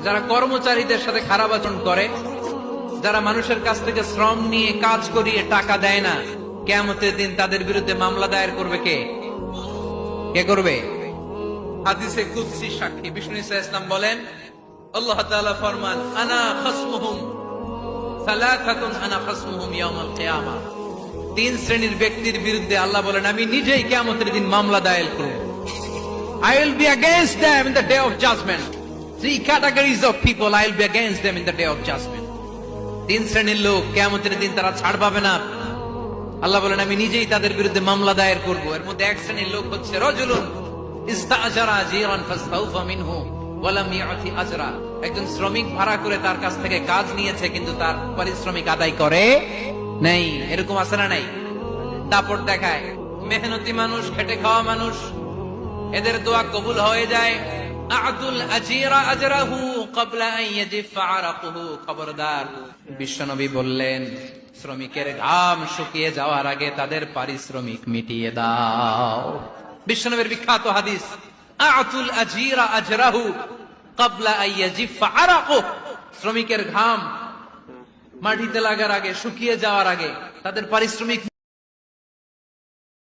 যারা কর্মচারীদের সাথে খারাপ আচরণ করে, যারা মানুষের কাছ থেকে শ্রম নিয়ে কাজ করিয়ে টাকা দেয় না, কিয়ামতের দিন তাদের বিরুদ্ধে মামলা দায়ের করবে কে? কে করবে? হাদিসে কুদসি সাক্ষী বিষ্ণু ইসলাম বলেন, আল্লাহ তাআলা ফরমান, আনা খাসমুহুম সালাসাতুন আনা খাসমুহুম ইয়াউমাল কিয়ামা। তিন শ্রেণীর ব্যক্তির বিরুদ্ধে আল্লাহ বলেন, আমি নিজেই কিয়ামতের দিন মামলা দায়ের করব। I will be against them in the day of judgment. Three categories of people, I will be against them in the day of judgment. তিন শ্রেণীর লোক কিয়ামতের দিন তারা ছাড় পাবে না। আল্লাহ বলেন, আমি নিজেই তাদের বিরুদ্ধে মামলা দায়ের করব। এর মধ্যে এক শ্রেণীর লোক হচ্ছে রাজুলুন ইস্তাআজারা আজীরান ফাসতাওফা মিনহু ওয়া লাম ইয়াতি আজরা। একজন শ্রমিক ভাড়া করে তার কাছ থেকে কাজ নিয়েছে, কিন্তু তার পারিশ্রমিক আদায় করে নাই। এরকম আছে না নাই? দাপট দেখায়। মেহনতি মানুষ, খেটে খাওয়া মানুষ, এদের দোয়া কবুল হয়ে যায়। আ'তুল আজীরা আজরাহু ক্বাবলা আন ইয়াজিফা আরাকুহু। খবরদার, বিশ্বনবী বললেন, শ্রমিকের ঘাম শুকিয়ে যাওয়ার আগে তাদের পারিশ্রমিক মিটিয়ে দাও। বিশ্বনবীর বিখ্যাত হাদিস, আ'তুল আজীরা আজরাহু ক্বাবলা আন ইয়াজিফা আরাকুহু। শ্রমিকের ঘাম মাটিতে লাগার আগে, শুকিয়ে যাওয়ার আগে তাদের পারিশ্রমিক